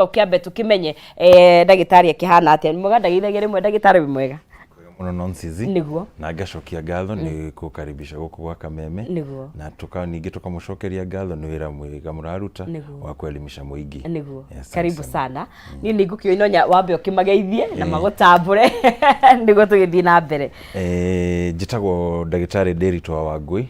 Ukiambe tukimenye ndagitari akihana atia mwega ndagithagia rimwe ndagitari mwega muno nonsizi niguo na ngacokia ngatho ni kukaribisha guku gwa Kameme niguo na ningi tukamucokeria ngatho ni wira mwega muraruta wa kuelimisha muingi niguo karibu sana ni ngukio inonya wambe ukimageithie na magutambure niguo tugithii na mbere njitagwo ndagitari Nderitwa Wangui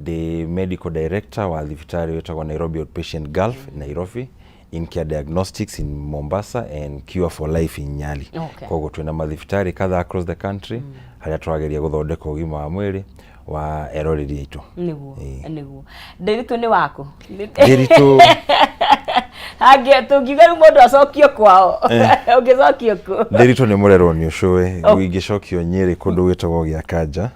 the medical director wa thibitari wetagwa Nairobi Outpatient Gulf Nairobi in care diagnostics in Mombasa and cure for life in Nyali. Koguo twina mathibitari kadha across the country haria turageria guthondeka ugima wa mwiri wa eroreri aitu. Niguo Nderitwa ni wako Nderitwa Hage tungigeru mundu acokio kwao ungicokio ku Nderitwa ni murerwo ni ucowe gwingicokio Nyeri kundu gwitagwo gia Kanja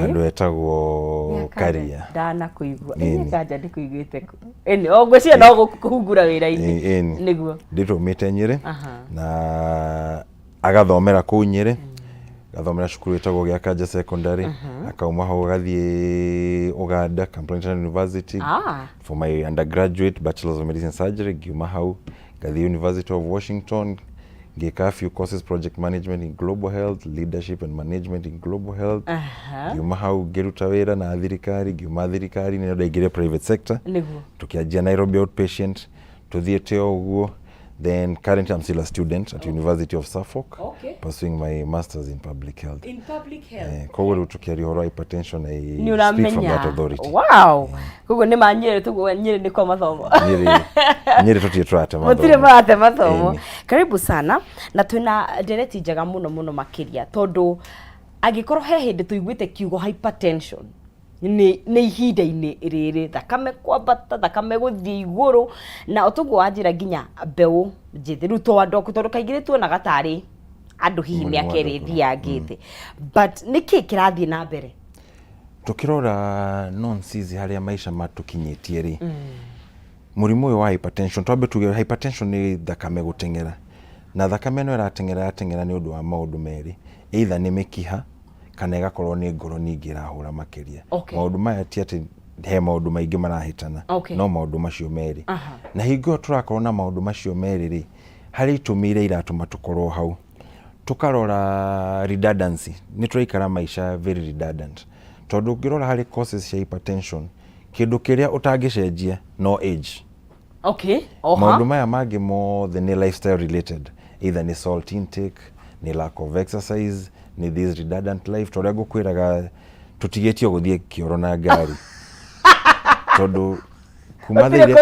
andu etagwo Karia ndana kuigua Kanja ndikuiguite ku eni ogwcia no gukuhungura wira-ini niguo nditumite Nyeri na agathomera ku Nyeri gathomera cukuru etagwo gia Kanja secondary akauma hau gathie Uganda Kampala University for my undergraduate bachelor's of medicine surgery Ugima hau gathie University of Washington ngeka few courses project management in global health leadership and management in global health Ugima hau ngiruta wira na thirikari Ugima thirikari ni ndaingire private sector tukianjia Nairobi Outpatient tuthiete oguo. Then currently I'm still a student at University of Suffolk pursuing my masters in public health. In public health. Koguo tukiari horo hypertension I speak from that authority. Wow. Koguo ni manyere tugo Nyeri ni kwa mathomo. Nyeri tutie turate mathomo. Mutire mate mathomo. Karibu sana na twina ndereti njega muno makiria tondu agikorwo he hindi tuiguite kiugo hypertension ni ihinda-ini riri thakame kwambata thakame guthii iguru na otugo wanjira nginya mbeu njithiru twandoku tondu kaingire tuonaga tari andu hihi miaka iri thiangite but niki kirathii na mbere tukirora nonsizi haria maisha matukinyitie ri murimu wa hypertension twambe tuge hypertension ni thakame gutengera na thakame no iratengera ni undu wa maundu meri either ni mikiha kana igakorwo ni ngoro ningi irahura makiria maundu maya ti ati he maundu maingi marahitana no maundu macio meri na hingo turakorwo na maundu macio meri ri hari itumire iratuma tukorwo hau tukarora redundancy ni turaikara maisha very redundant tondu ngirora hari causes cia hypertension kindu kiria utangicenjia no age maundu maya mangi mothe ni lifestyle related either ni salt intake ni lack of exercise ni this redundant life toria gukwiraga tutigetio guthie kioro na ngari tondu kumathaire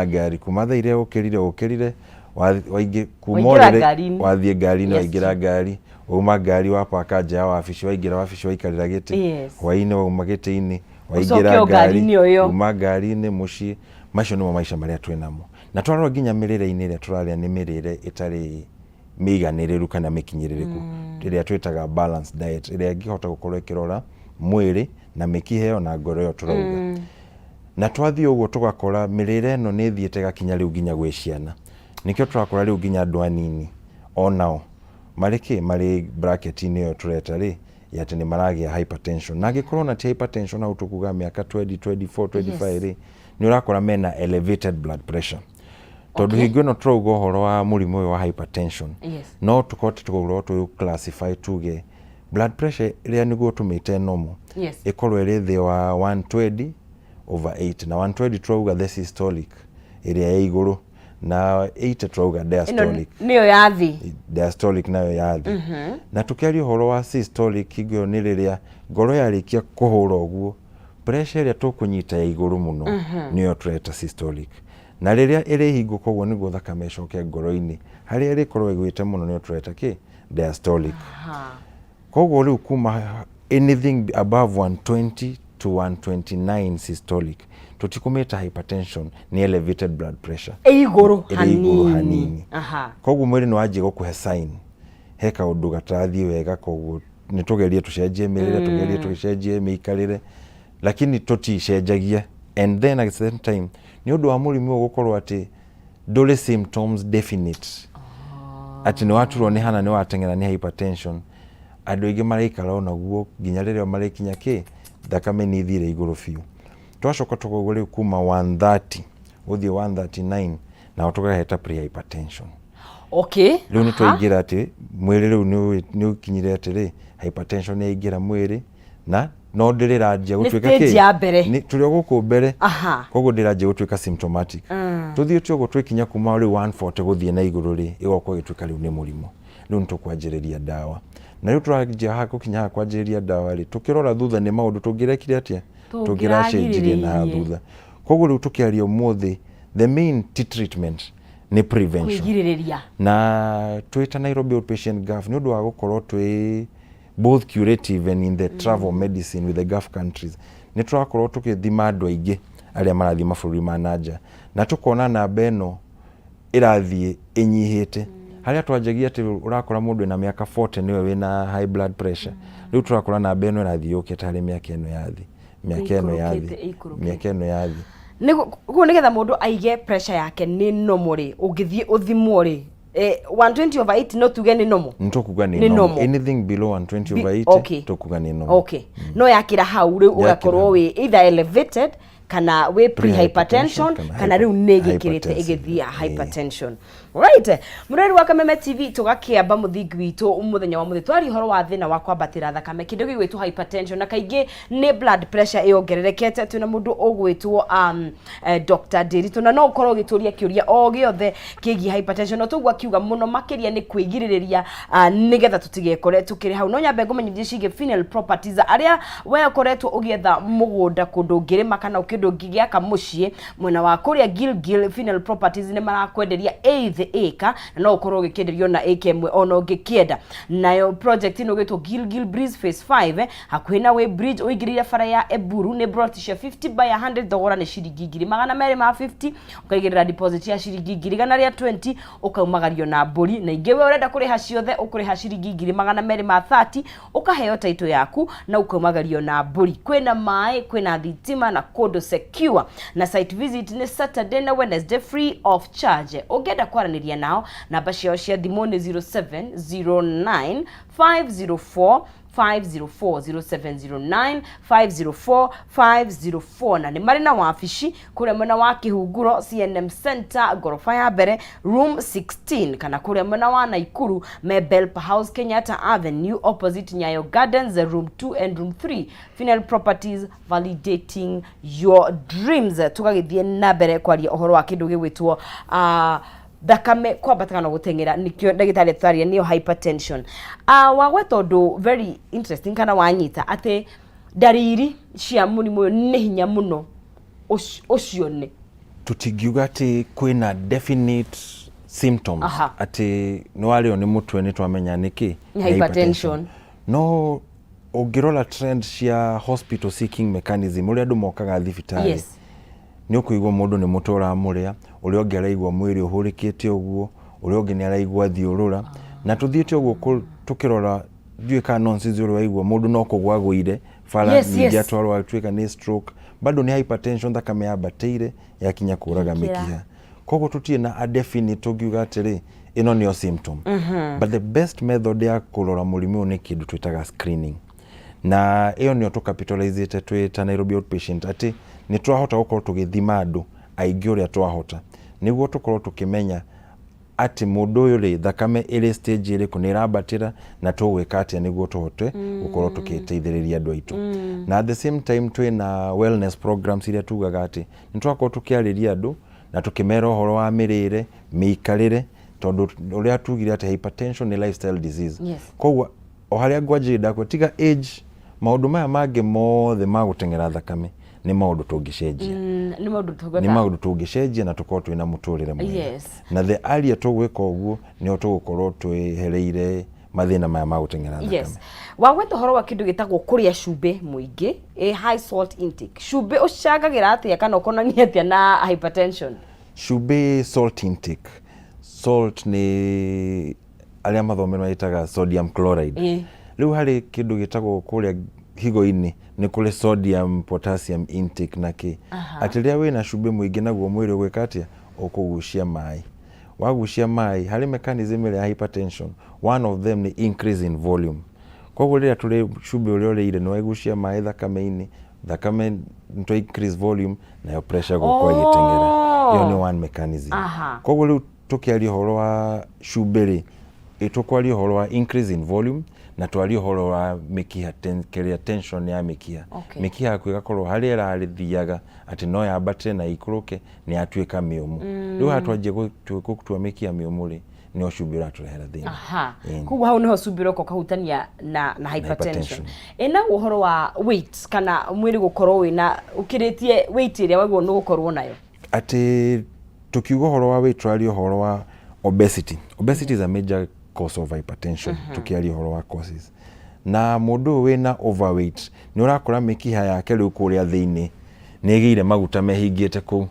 ngari kumathaire ukirire waingi kumorere wathie ngari ni waingira ngari uma ngari wapaka nja wa wabici waingira wabici waikarira giti hwaini wauma giti-ini waingira ngari uma ngari-ini mucii macio nimo maisha maria twinamo na twarora nginya mirire-ini iria turaria ni mirire itari miganiriru kana mikinyiririku iria twitaga balanced diet iria ngihota gukorwo ikirora mwiri na mikiheo na ngoro yo turauga na twathie uguo tugakora mirire no ni thiete gakinya riu nginya gwe ciana nikio turakora riu nginya andu anini onao mari bracket ini yo tureta ri yate ni maragia hypertension na gikorwo na hypertension au tukuga miaka 20 24 25 ri ni urakora mena elevated blood pressure tondu hingo no turauga horo wa murimu wa hypertension no tukote tugurwo tu classify tuge blood pressure iria niguo tumite normal ikorwo iri thi wa 120/8 na 120 turauga the systolic iria ya iguru na 80 turauga diastolic niyo yathi diastolic nayo yathi na tukiaria horo wa systolic igyo ni riria ngoro yarikia kuhura uguo pressure iria tukunyita ya iguru muno niyo tureta systolic na riria iri hingo koguo niguo thakame icoke ngoro-ini haria iri korwo igwite muno niyo tureta ki diastolic koguo riu kuma anything above 120 to 129 systolic tutikumita hypertension ni elevated blood pressure iguru hanini koguo mwiri ni wanjie gukuhe sign he kaundu gatarathie wega koguo ni tugerie tucenjie mirire tugerie tucenjie miikarire lakini tuticenjagia and then at the same time ni undu wa murimu gukorwo ati nduri symptoms definite ati ni waturwo ni hana ni watengera ni hypertension andu ingi maraikara onaguo nginya riria marikinya ki thakame ni thire iguru fiu twacoka tugugure kuma 130 uthie 139 na tukaheta prehypertension. Okay. Riu ni twaingira ati mwiri riu ni ukinyire ati hypertension ni ingira mwiri na no ndiriranjia gutuika ni turi guku mbere koguo ndiranjia gutuika symptomatic tuthie tugo twikinya kuma riu 140 guthie na iguru ri igokwo gituika riu ni murimo riu nitukwanjiriria dawa na riu turanjia ha gukinya ha kwanjiriria dawa ri tukirora thutha ni maundu tungirekire atia tungiracenjirie na thutha koguo riu tukiaria umuthi the main treatment ni prevention na twita Nairobi outpatient gaf ni undu wa gukorwo twi both curative and in the travel medicine with the Gulf countries ni turakorwo tukithima andu aingi aria marathie mabũrũri ma nanja na tukona namba ĩno irathie inyihite haria twanjagia ati urakora mundu ena miaka 40 niwe wina high blood pressure riu turakora namba ĩno irathie yukite hari miaka ĩno yathi miaka ĩno yathi niguo nigetha mundu aige pressure yake ni normal ri ungithie uthimwo ri 120/80 no tuge ni normal ntukuga ni normal anything below 120/80 tukuga ni normal okay no yakira hau riu ugakorwo wi either elevated kana we prehypertension kana riu negikirite igithia hypertension right mureri wa Kameme TV tugakiamba muthingi witu muthenya wa muthi twari horo wa thina wa kwambatira thakame kindu gigwitu hypertension na kaingi ni blood pressure iyongererekete tuna mundu ogwitwo Dr. Deritu na no ukorwo gituria kiuria o giothe kigi hypertension no tugwa kiuga muno makiria ni kwigiriria nigetha tutigekore tukiri hau no nyambe ngumenyithie cige funeral properties aria we ukoretwo ugietha mugunda kundu ngirima kana kindu ngigiaka mucii mwena wa kuria Gilgil funeral properties ni marakwenderia acre na no ukorwo gikenderio na acre imwe ona ungikienda nayo project ino gitwo Gilgil Breeze phase 5 hakuhi na we bridge uigirira bara ya Eburu ni brought 50 by 100 thogora ni ciringi 250 ukaigirira deposit ya ciringi 120 ukaumagario na mburi na ingi we urenda kuriha ciothe ukuriha ciringi 230 ukaheo title yaku na ukaumagario na mburi kwina mai kwina thitima na kodo secure na site visit ni Saturday na Wednesday free of charge ugenda kwaraniria nao namba ciao cia thimu ni 0709 504 0709 504 504 na ni marina wa afishi kule mwena wa Kihunguro CNM Center gorofa ya mbere room 16 kana kule mwena wa Naikuru Mebel House Kenyatta Avenue opposite Nyayo Gardens room 2 and room 3 Funeral Properties validating your dreams tugagithie na mbere kwaria ohoro wa kindu gigwitwo thakame kwambatana gutengera nikyo ndagitari twaria niyo hypertension wagwe tondu very interesting kana wanyita ate dariri cia munimu ni hinya muno ucio ni tutingiuga ati kwina definite symptoms ati no wario ni mutwe ni twamenya niki hypertension no ungirora trend cia hospital seeking mechanism uri andu mokaga thibitari ni ukuigwa mundu ni mutora muria uri onge araigwa mwiri uhurikite uguo uri onge ni araigwa thiurura na tuthiite uguo tukirora ndiwe ka nonsense uri waigwa mundu no kugwa guire fara nyingi atwarwa atwika ni stroke bado ni hypertension thakame yabateire yakinya kuraga mikiha kogo tutie na a definite tugiuga atiri ino niyo symptom but the best method ya kurora murimu ni kindu twitaga screening na iyo niyo tukapitalizate twita Nairobi outpatient ati ni twahota gukorwo tugithima andu aingi uria twahota niguo tukorwo tukimenya ati mundu uyu ri thakame iri stage iri kunirabatira na tugwika atia niguo tuhote gukorwo tukiteithiriria andu aitu na at the same time twina wellness programs iria tugaga ati ni twakorwo tukiariria andu na tukimera uhoro wa mirire miikarire tondu uria tugire ati hypertension ni lifestyle disease koguo o haria ngwanjirida ko tiga age maundu maya mangi mothe magutengera thakame ni maundu tungicenjia ni maundu tungicenjia na tukorwo twina muturire mwega na the earlier tugwika uguo ni tugukorwo twehereire mathina maya magutengera thakame wagweta horo wa kindu gitagwo kuria cumbe muingi high salt intake cumbe ucagagira atia kana ukonania atia na hypertension cumbe salt intake salt ni aria mathomerwo itaga sodium chloride riu hari kindu gitagwo kuria higo-ini ni kule sodium potassium intake naki atiria wina cumbe muingi naguo mwiri gwika atia ukugucia mai wagucia mai hari mechanism ya hypertension one of them ni increase in volume koguo riria tuli cumbe uria uri ire no wagucia mai thakame-ini thakame nto increase volume na pressure gukwa igitengera iyo ni one mechanism koguo riu tukiaria horo wa shubiri itukwaria horo wa increase in volume na twaria horo wa mikiha tension ya mikiha mikiha kwigakorwo hari irarithiaga ati no yambate na ikuruke ni atuika miumu riu hatwanjie gutua mikiha miumu ri ni oshubira aturehera thina kuguo hau niho shubira ko kahutania na hypertension ena uhoro wa weight kana mwiri gukorwo wina ukiritie weight iria wagwo no gukorwo nayo ati tukiuga horo wa weight twaria horo wa obesity is a major cause of hypertension tukiaria horo wa causes na mundu wina overweight ni urakora mikiha yake riu kuria thiini ni igire maguta mehingite ku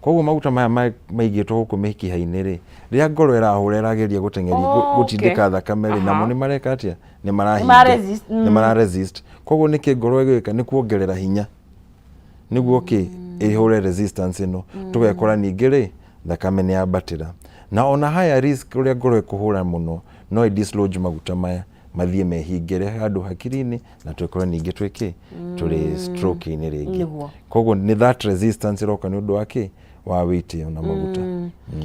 koguo maguta maya maigitwo guku mikiha-ini ri ria ngoro irahura irageria gutengeria gutindika thakame ri namo ni mareka atia ni mararesist koguo niki ngoro igika ni kuongerera hinya niguo ihure resistance ino tugekora ningi ri thakame ni yabatira na ona higher risk uria ngoro ikuhura muno no dislodge maguta maya mathie mehingire handu hakiri-ini na twekora ningi twiki turi stroke ini ringi koguo ni that resistance iroka ni undu wake wa weight na maguta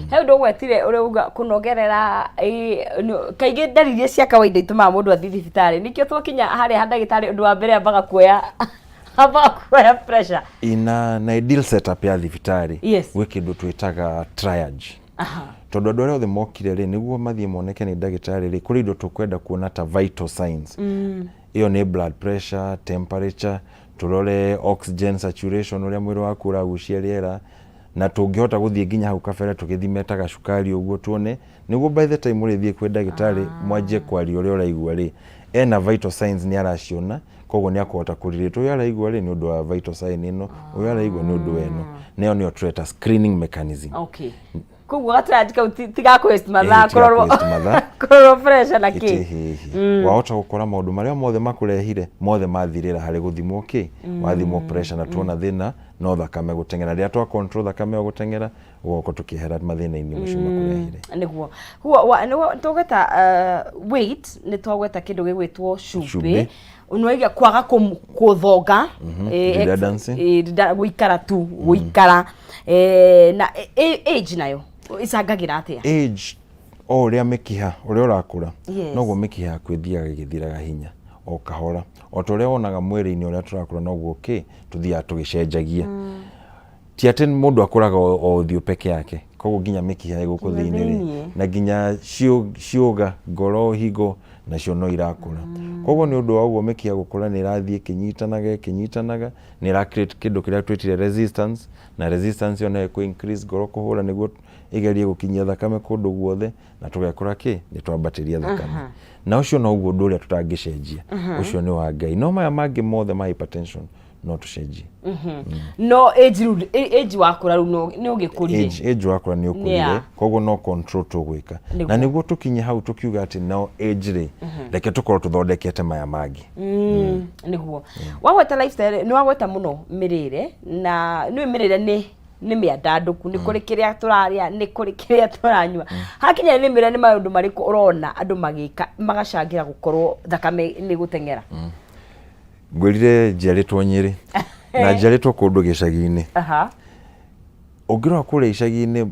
he undu gwetire uri uga kunogerera kaingi ndariri cia kawaida ituma mundu athi thibitari nikio twakinya hari handagitari undu wa mbere ambaga kuoya pressure na ideal setup ya thibitari gwi kindu twitaga triage tondu andu aria othe mokire ri niguo mathie moneke ni ndagitari ri kuri indo tukwenda kuona ta vital signs iyo ni blood pressure, temperature, turore oxygen saturation uria mwiri waku uragucia riera na tungihota guthie nginya hau kabere tukithimetaga cukari uguo tuone niguo by the time urithie kwi ndagitari mwanjie kwaria uria uraigua ri ena vital signs ni araciona koguo ni akuhota kuririta uyu araigua ri ni undu wa vital sign ino uyu araigua ni undu weno neo ni otreta screening mechanism kuguo gatrajika tiga quest mathaa korwo pressure na ki wahota gukora maundu maria mothe makurehire mothe mathirira hari guthimwo wathimwo pressure na tuona thina no thakame gutengera ria twa control thakame gutengera goko tukihera mathina-ini mucio makurehire niguo huo tugeta weight ni twagweta kindu gigwitwo shubi unwaiga kwaga kuthonga guikara tu guikara na age nayo isangagira atia age ria mikiha uria urakura noguo mikiha kwithiaga igithiraga hinya o kahora o turia wonaga mwiri-ini uria turakura noguo tuthia tugicenjagia ti ati mundu akuraga o thiu peke yake koguo nginya mikiha iguku thiini na nginya ciuga ngoro higo nacio no irakura koguo ni undu wa uguo mikiha gukura ni irathie kinyitanaga ni ira create kindu kiria twetire resistance na resistance yone ku increase ngoro kuhura niguo igerie gukinyia thakame kundu guothe na tugekora ni twambatiria thakame na ucio no uguo ndu uria tutangicenjia ucio ni wa Ngai no maya mangi mothe ma hypertension no tucenjie no age wakura ru ni ugikurire age wakura ni ukurire koguo no control tugwika na niguo tukinye hau tukiuga ati no age ri reke tukorwo tuthondekete maya mangi niguo wagweta lifestyle ni wagweta muno mirire na ni mirire ni miandanduku ni kuri kiria turaria ni kuri kiria turanyua hakinya ni mirire ni maundu mariku urona andu magika magacangira gukorwo thakame ni gutengera ngwirire njiaritwo Nyeri na njiaritwo kundu gicagi-ini ungirwa kuria icagi-ini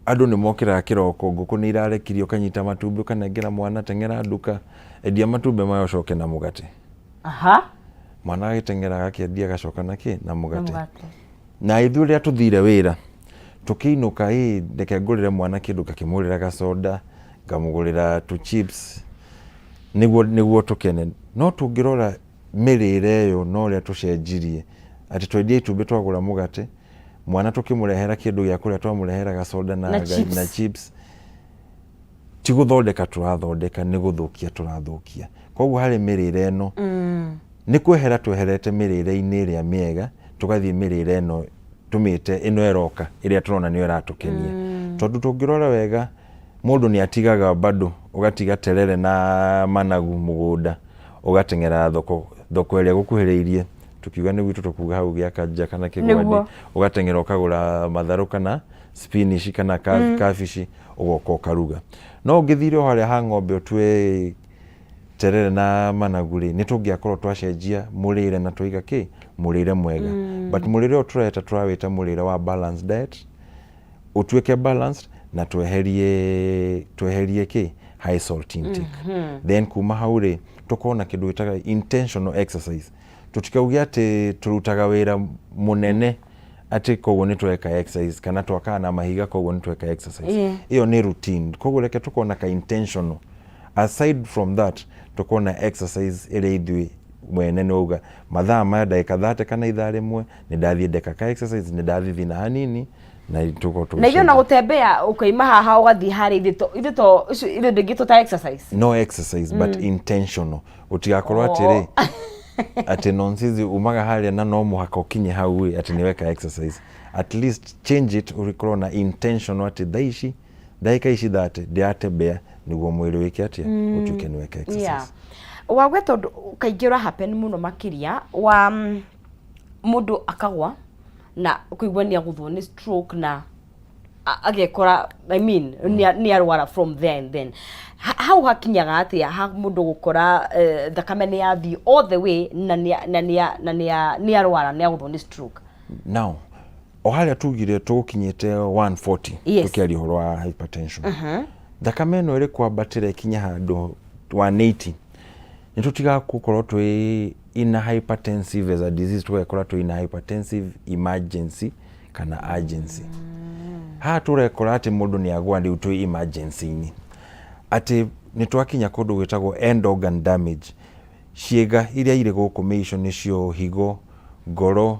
andu ni mokiraga kiroko nguku ni irarekirio kanyita matumbi kanengera mwana tengera nduka endia matumbi mayo coke na mugate mwana agitengera akiendia gacoka na mugate na ithu ria tuthire wira tukiinuka ndeke ngurire mwana kindu kakimurira gasoda ngamugurira tu chips niguo tukene no tungirora mirire yo no ria tucenjirie ati twendie itumbi twagura mugate mwana tukimurehera kindu gya kuria twamurehera gasoda na chips tiguthondeka turathondeka ni guthukia turathukia koguo hari mirire eno ni kwehera tweherete mirire-ini ria miega tugathie mirire eno tumite ino eroka iria turona niyo iratukenia tondu tungirora wega mundu ni atigaga bado ugatiga terere na managu mugunda ugatengera thoko iria gukuhiriirie tukiuga ni gwitu tukuga hau gya kanja kana kigwadi ugatengera ukagura matharu kana spinach kana kabici ugoka ukaruga no ngithire haria ha ng'ombe utwe terere na managuri ni tungiakorwo twacenjia murire na tuiga murire mwega but murire o turawita murire wa balanced diet utuike balanced na tweherie high salt intake then kuma haure tukona kindu gitaga intentional exercise tutikaugia ati turutaga wira munene ati koguo ni tweka exercise kana twaka na mahiga koguo ni tweka exercise iyo ni routine koguo reke tukona ka intentional aside from that tukona exercise ile idui mwene nouga mathaa maya ndagika 30 kana ithaa rimwe ni ndathie ndeka ka exercise ni ndathie na hanini na tuko tu na iyo na gutembea ukaima haha ugathie hari ithito ile ndingito ta exercise no exercise but intentional utigakorwo atiri ati nonsense umaga haria na no muhaka ukinye hau ati niweka exercise at least change it urikorwo na intentional ati daishi daika ici thate ndiatembea niguo mwiri wiki atia utuke niweka exercise wagwe tondu kaingira happen muno makiria wa mundu akagwa na kuigwa ni aguthwo ni stroke na agekora I mean ni arwara from then how hakinyaga atia ha mundu gukora thakame ni yathi all the way na ni arwara ni aguthwo ni stroke now o haria tugire tukinyite 140 tukiari horo wa hypertension thakame no iri kwambatira ikinya handu 180 nitutiga gukorwo twi ina hypertensive as a disease twekora twi ina hypertensive emergency kana urgency ha turekora ati mundu ni agwa ndi twi emergency ni ati nitwakinya kundu gwitagwo end organ damage ciega iria ire guku meisho nicio higo ngoro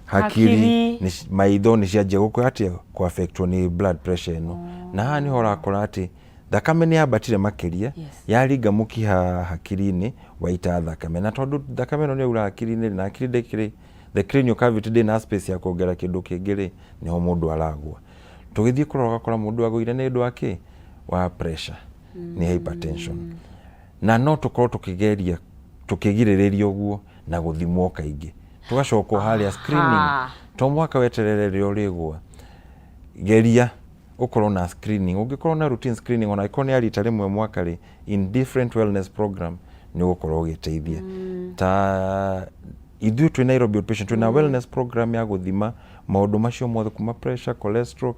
hakiri ni maitho ni cianjia guku ati ku affectwo ni blood pressure no na ha ni horakora ati thakame ni yabatire makiria yaringa mukiha hakiri-ini waita thakame na tondu thakame no ni ura hakiri-ini na hakiri ndekire the cranial cavity de na space ya kuongera kindu kingiri niho mundu aragwa tugithii kurora gakora mundu agwire ni ndu wake wa pressure ni hypertension na no tukorwo tukigeria tukigiririria uguo na guthimwo kaingi tugacokwo haria screening to mwaka weterererio urigwa geria ukorwo na screening ungikorwo na routine screening ona ikone ari tare mwe mwaka ri in different wellness program ni ukorwo ugiteithia ta ithu twi Nairobi outpatient twi na wellness program ya guthima maundu macio mothe kuma pressure cholesterol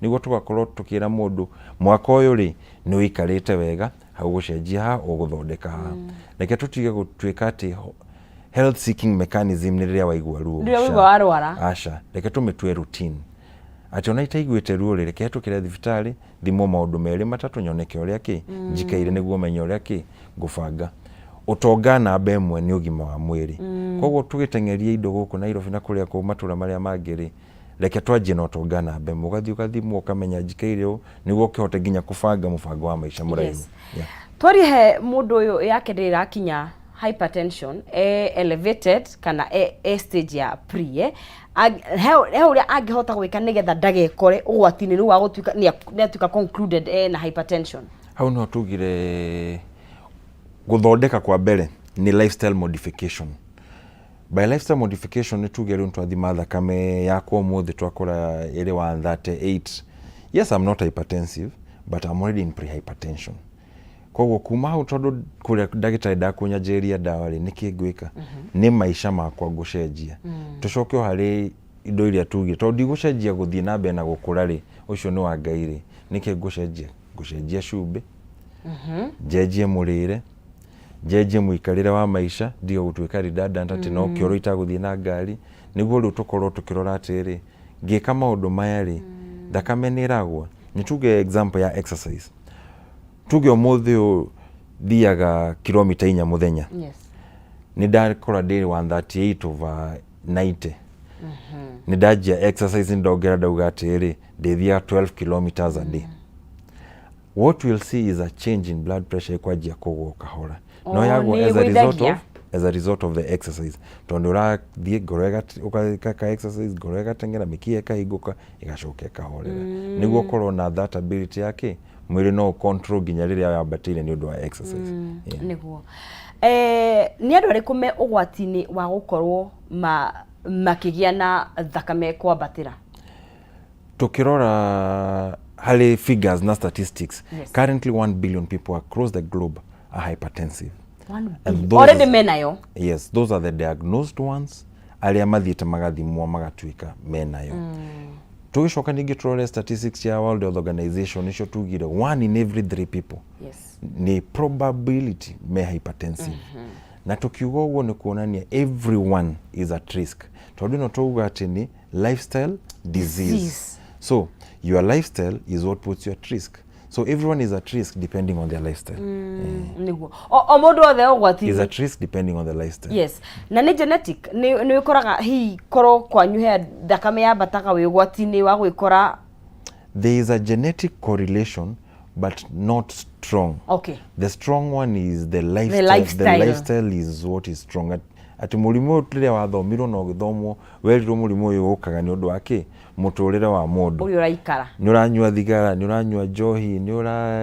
niguo tugakorwo tukira mundu mwaka uyu ri ni uikarite wega hau gucenjia ha uguthondeka ha reke tutige gutwika ati health seeking mechanism ni riria waigua ruo ndio wigo warwara asha reke tumitwe routine ati ona itaiguite ruo reke tukire thibitari thimo maundu meri matatu nyoneke uria njikaire niguo menye uria ngubanga utonga namba imwe ni ugima wa mwiri koguo tugitengeria indo guku Nairobi na kuria ku matura maria mangiri reke twanjie no utonga namba imwe ugathimo ukamenya njikaire u niguo kihote nginya kubanga mubango wa maisha muraihu twarihe mundu uyu yake ndirakinya hypertension elevated kana stage ya pre he uria angihota gwika nigetha ndagekore ugwatini ru wa gutuika ni atuika concluded na hypertension hau no tugire guthondeka kwa mbere ni lifestyle modification by lifestyle modification ni tugere untu athima thakame yakwa muthi twakora iri 138 yes I'm not hypertensive but I'm already in prehypertension koguo kuma hau tondu kuria ndagitari ndakunyajiria dawa ri nikingwika ni maisha makwa gucenjia tucoke hari indo iria tugi tondu gucenjia guthie na mbere na gukura ri ucio ni wa Ngai ri gucenjia cumbi njenjie murire njenjie muikarire wa maisha ndio gutwika redundant ati no kioro itaguthie na ngari niguo ru tukorwo tukirora atiri ngika maundu maya ri thakame ni iragwa nituge example ya exercise tuge umuthi thiaga kilomita 4 muthenya ni ndakora ndiri 138 over 90 ni ndajia exercise ndongera ndauga atiri ndithia 12 kilometers a day what we'll see is a change in blood pressure kwajia kugwo kahora no yagwo as a result of the exercise tondu rathie ngorega ukaka exercise ngorega tengera mikie kahinguka igacoka kahorera niguo korwo na that ability yake mwiri no control ginya riria yabatire ni undu wa exercise niguo ni andu ariku me ugwatini wa gukorwo makigia na thakame kwambatira tukirora hali figures na statistics currently 1 billion people across the globe are hypertensive already menayo. Yes, those are the diagnosed ones. Aria mathiete magathimwo magatuika menayo. Tugicoka ningi turore statistics ya World Health Organization icio tugire 1 in every 3 people ni probability me hypertensive. Na tukiuga uguo ni kuonania everyone is at risk. Tondu no tuuga ati ni lifestyle disease. So your lifestyle is what puts you at risk. So everyone is at risk depending on their lifestyle. Niguo. O mundu othe ogwati is at risk depending on the lifestyle. Yes. Na ni genetic ni ukoraga hi koro kwanyu he thakame ya bataga wi gwati ni wa gwikora. There is a genetic correlation but not strong. Okay. The strong one is the lifestyle. The lifestyle is what is strong. Ati murimu tire wa thomiro no githomo weriro murimu uyu ukaga ni undu wake muturire wa mundu uyu raikara ni uranyua thigara ni uranyua njohi ni ura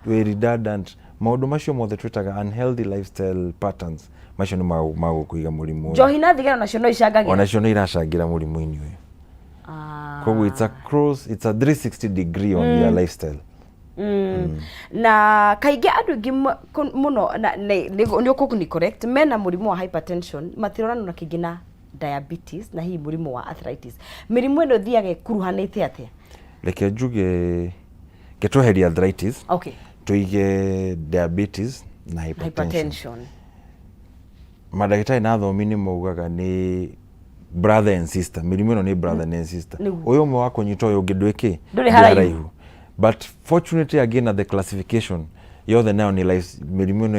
redundant maundu macio mothe twitaga unhealthy lifestyle patterns macio ni magukuiga murimu njohi na thigara nacio no icangagira onacio ni iracangira murimu-ini uyu koguo it's a 360 degree on your lifestyle. Na kaige andu ingi muno ni ukuguni correct mena murimu wa hypertension matirorana na kigina diabetes na hii murimu wa arthritis mirimu eno thiage kuruhanite atia reke njuge getuheria arthritis okay tuige diabetes na hypertension. Madagitari na thomi ni maugaga ni brother and sister mirimu eno ni brother and sister uyu umwe wako nyita uyu ngindwiki nduri haraihu. But fortunately again at the classification you're the now ni mirimu no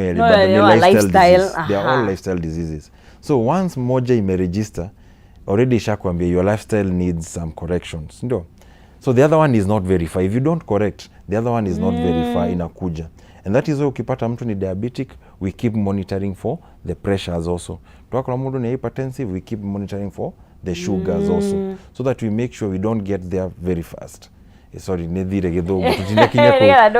lifestyle disease. They are all lifestyle diseases. So once moja imeregister already ishakwambia your lifestyle needs some corrections ndio. So the other one is not very far. If you don't correct the other one is not very far inakuja. And that is why ukipata mtu ni diabetic we keep monitoring for the pressures also. Twakora mtu ni hypertensive we keep monitoring for the sugars also so that we make sure we don't get there very fast. Sorry ne thire githugu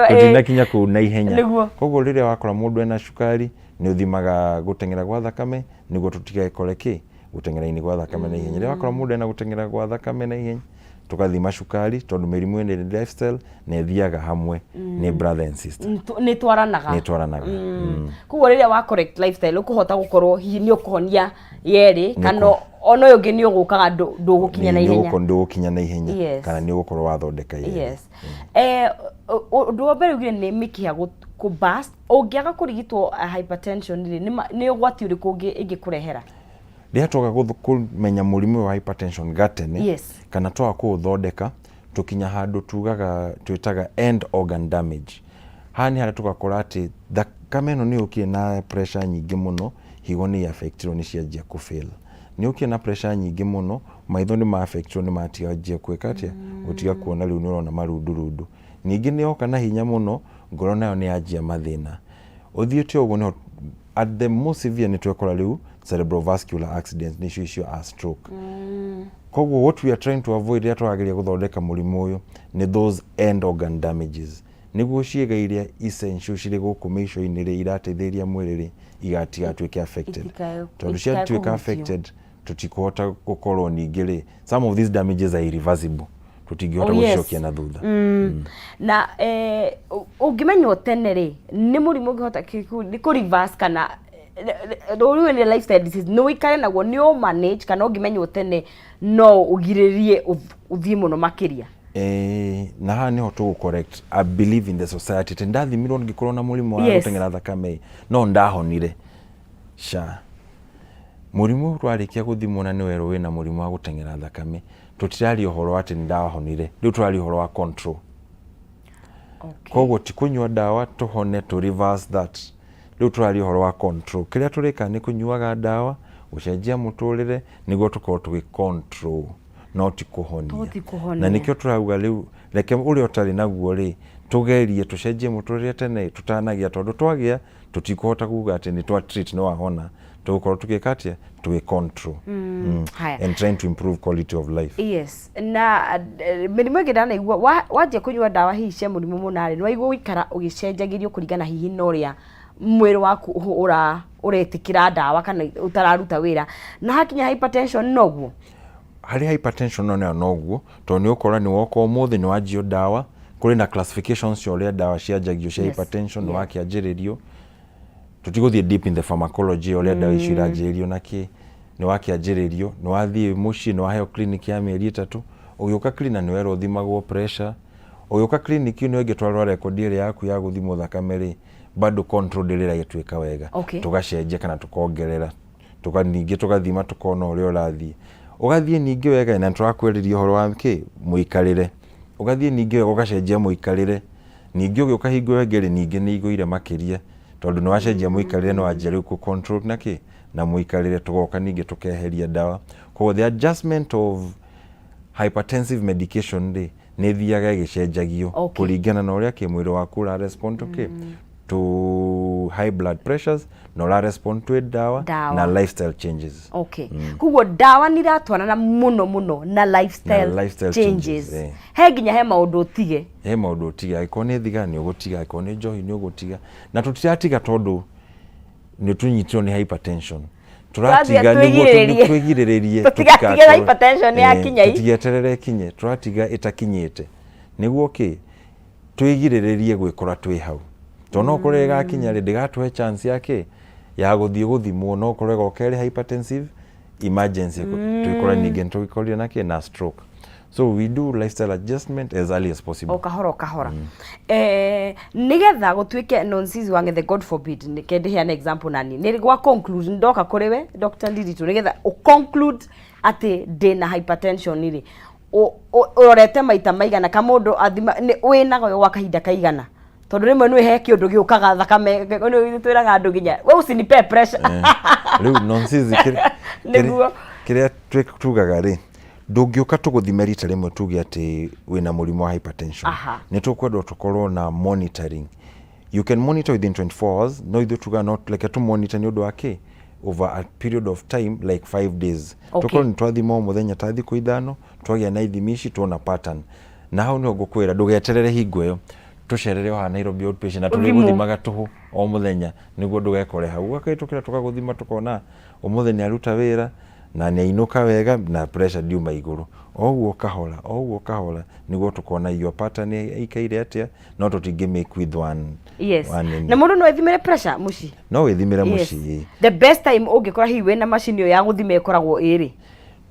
tutinakinya ku na ihenya koguo riria wakora mundu ena cukari ni uthimaga gutengera gwa thakame niguo tutigaikore ki gutengera-ini gwa thakame na ihenya riria wakora mundu ena gutengera gwa thakame na ihenya tukathima cukari tondu mirimu ene lifestyle ne thiaga hamwe ni brother and sister ni twaranaga koguo riria wa correct lifestyle ukuhota gukorwo hihi ni ukuhonia yeri kana ono yoge ni ugukaga ndugukinya na ihenya ndugukinya na ihenya kana ni ugukorwo wathondeka yeri. Yes. Ndu wabere ugire ni mikiha ku burst ungiaga kurigitwo hypertension ni ugwati uriku ingikurehera ria twaga kumenya murimu wa hypertension gatene kana twaga kuthondeka tukinya handu tugaga twitaga end organ damage hani haria tugakora ati thakame no ni ukie na pressure nyingi muno higo ni affectiro ni cianjia ku fail ni ukie na pressure nyingi muno maitho ni ma affectiro ni matiganjia kweka atia gutiga kuona riu ni urona marundu ningi ni oka na hinya muno ngoro nayo ni yanjia mathina uthiete uguo ni at the most severe ni twekora riu cerebrovascular accidents ni cio a stroke. Koguo what we are trying to avoid ria twageria guthondeka murimu uyu ni those end organ damages niguo ciega iria essential ciri guku mico-ini ri irateithĩrĩria mwĩrĩ ri igatigatwĩke affected tondu ciatuĩka affected tutikuhota gukorwo ningĩ ri some of these damages are irreversible tutingihota gucokia na thutha. Na ungimenywo tene ri ni murimu ungihota ku reverse kana uriwe ni lifestyle disease no ikare naguo ni o manage kana ungimenywo tene no ugiririe uthie muno makiria. Na ha ni hoto correct I believe in the society tendathimirwo ngikorwo na murimu wa gutengera thakame no ndahonire murimu rwarikia guthimwo na ni weru wina murimu wa gutengera thakame tutirari uhoro ati ndahonire riu turari uhoro wa control. Koguo tikunywa dawa tuhone to reverse that riu turari uhoro wa control kiria turika ni kunyuaga dawa gucenjia muturire niguo tukorwo tugi control no ti kuhonia na nikio turauga riu reke uri otari naguo ri tugerie tucenjie muturire tene tutanagia tondu twagia tutikuhota kuga ati ni twa treat no wahona tugukorwo tugikatia tugi control and trying to improve quality of life. Yes. Na mirimu ingi ndanaigua wanjia kunyua dawa hihi cia murimu munari ni waigua uikara ugicenjagirio kuringana hihi no ria mwiri waku uretikira dawa kana utararuta wira na hakinya hypertension noguo hari hypertension noguo to ni ukora ni woko muthi ni wajio dawa kuri na classifications cia uria dawa cianjagio cia hypertension ni wakianjiririo tutiguthie deep in the pharmacology ole dawa icio iranjirio naki ni wakianjiririo ni wathie muci ni waheo clinic ya mieri 3 ugiuka clinic ni wero thimagwo pressure ugiuka clinic ni wengitwarwa record ile yaku ya guthimwo thakame ri bado control ndira gituika wega tugacenjia kana tukongerera tukaningi tugathima tukona uri urathie ugathie ningi wega na turakwiriria horo wa muikarire ugathie ningi wega ugacenjia muikarire ningi ugiuka hingo wengere ningi ni iguire makiria tondu ni wacenjia muikarire no wanjia ku control na muikarire tugoka ningi tukeheria dawa kwa the adjustment of hypertensive medication ni thiaga gicenjagio kuringana na uria kimwiri waku ra respond to high blood pressures no la respond to dawa na lifestyle changes. Kugo dawa ni ratwarana muno na lifestyle changes. He ginya he maundu tige. He maundu tige aikone thiga ni ugutiga aikone njohi ni ugutiga na tutiratiga tondu ni tunyitiro ni hypertension. Turatiga niguo twigiririe tutiga hypertension ya kinya tutigeterere kinye turatiga itakinyite niguo twigiririe gwikora twi hau tono kurega kinya ri ndigatwe chance yake ya guthie guthimwo no kurega okere hypertensive emergency twikora ningi twikoria nake na stroke. So we do lifestyle adjustment as early as possible. Kahora. Nigetha gutwike nonsense wange the god forbid nikende here an example nani ni gwa conclude ndoka kuriwe Dr. Ndiritu nigetha u conclude ati ndina hypertension iri urorete maita maigana ka mundu athima wina go wa kahinda kaigana tondu rimwe nwe he kiundu giukaga thakame ni twiraga andu ginya we usinipe pressure riu nonsense kiria tugaga ri ndungiuka tuguthime rita rimwe tuge ati wina murimo wa hypertension ni tukwenda tukorwo na monitoring. You can monitor within 24 hours no ithu tuga not like to monitor ni undu wake over a period of time like 5 days. Tukorwo ni twathima muthenya ta thiku ithano twagia na ithimici tuona pattern na hau ni ugukwira ndugeterere hingo iyo tucerere wa Nairobi outpatient na tuliguthimaga tuhu o muthenya niguo ndugekore hau akaitukira tukaguthima tukona umuthenya aruta wira na ni inuka wega na pressure diuma iguru oguo kahora niguo tukona iyo pattern ikaire atia no tutingi make with one na mundu no ethimire pressure muci no wethimire muci the best time ungikora hiwe na machine ya guthima ikoragwo iri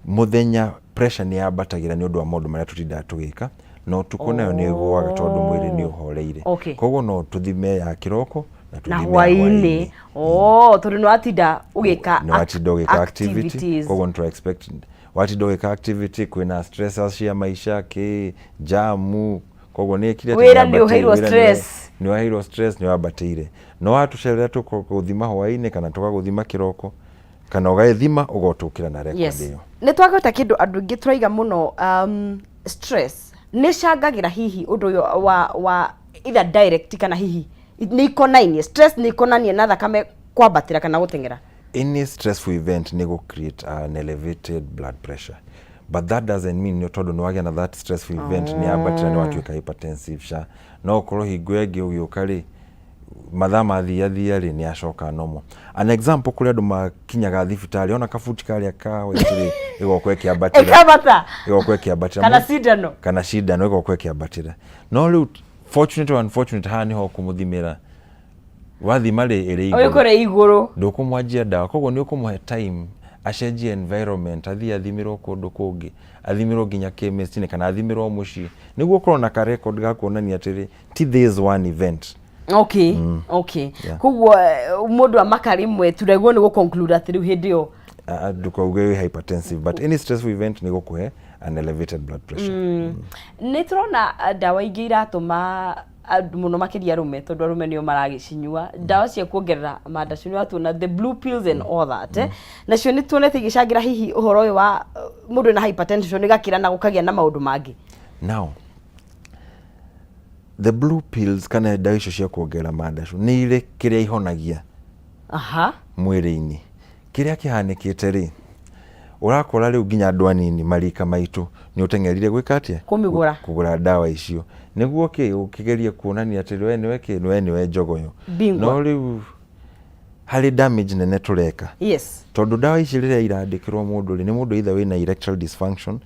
muthenya pressure ni yambatagira ni undu wa maundu maria tutinda tugika no tukonayo ni gwaga tondu mwiri ni uhoreire koguo no tuthime ya kiroko na hwaini tondu no atinda ugika activities koguo ntu expect watinda ugika activity kwina stressors cia maisha ki jamu koguo ni kile wira ni uheirwo stress ni wabatire no atucerera tukuthima hwaini kana tukaguthima kiroko kana ugaithima ugotukira na record iyo ni twagota kindu andu ingi turaiga muno stress ni cangagira hihi undu wa either direct kana hihi ni ikonainie stress ni ikonainie na thakame kwabatira kana gutengera. Any stressful event ni go create an elevated blood pressure but that doesn't mean you told no wagena that stressful event ni abatira ni watu ka hypertensive sha no koro higwege uyukari madhama thia ri ni acoka nomo. An example kuri andu makinyaga thibitari ona kafuti kali ka wetiri igokwe kiabatira igokwe kiabatira kana shidano igokwe kiabatira no riu fortunate or unfortunate hani ho kumuthimira wathima ri iri iguru ndukumwanjia dawa koguo ni ukumuhe time acenjie environment athimirwo kundu kungi athimirwo ginya chemist kana athimirwo muci niguo korwo na ka record ga kuonania atiri ti this one event. Kuguo mundu amakari mwe turegwo ni go conclude ati riu hindi yo ndukauge hypertensive but any stressful event ni gukuhe an elevated blood pressure. Ni turona dawa ingi iratuma muno makiria rume tondu rume nio maragicinyua dawa cia kuongerera mandacuni watu na the blue pills and all that nacio ni tuonete igicangira hihi uhoro uyu wa mundu na hypertension igakira na gukagia na maundu mangi. Now the blue pills kana dawa icio cia kuongerera mandacu ni ire kiria ihonagia mwiri-ini kiria kihanikite ri urakora riu ginya andu anini marika maitu ni utengerire gwikatia kugura dawa icio niguo ukigeria kuonania ati we niwe njogoyo no riu hari damage nene tureka tondu dawa ici riria irandikirwo mundu ni mundu either wina erectile dysfunction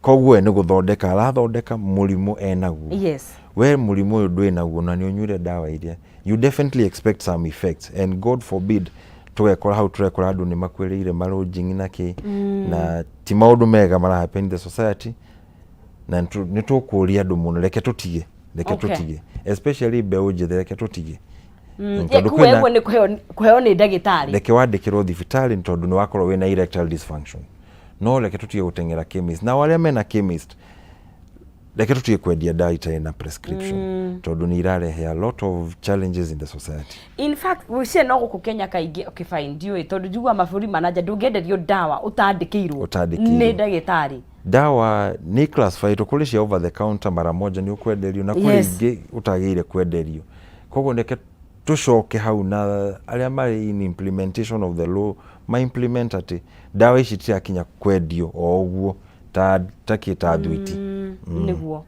koguo ni guthondeka arathondeka murimu enaguo. Yes. We murimu uyu ndwi naguo na ni unyuire dawa iria, you definitely expect some effects, and God forbid tugekora hau turekora andu ni makwirire marunjingi na ki na ti maundu mega mara happen in the society, na ni tukuria andu muno reke tutige especially beũ njĩthĩ reke tutige. Kuwe ni kuheo ni ndagĩtarĩ, reke wandĩkĩrwo thibitarĩ tondu ni wakorwo wina erectile dysfunction, no reke tutige gutengera chemist, na wale mena chemist reke tutige kwendia dawa itarĩ na prescription tondu ni irarehe a lot of challenges in the society. In fact we no guku Kenya kaingi ukifindio tondu njugua maburi manaja ndungenderio dawa utandĩkĩirwo ni ndagĩtarĩ. Dawa ni classified kuri cia over the counter mara moja ni ukwenderio na kuri ingi utagĩire kwenderio. Koguo reke tucoke hau na aria mari in implementation of the law ma implement ati dawa ici tirakinya kwendio o uguo ta thwiti niguo.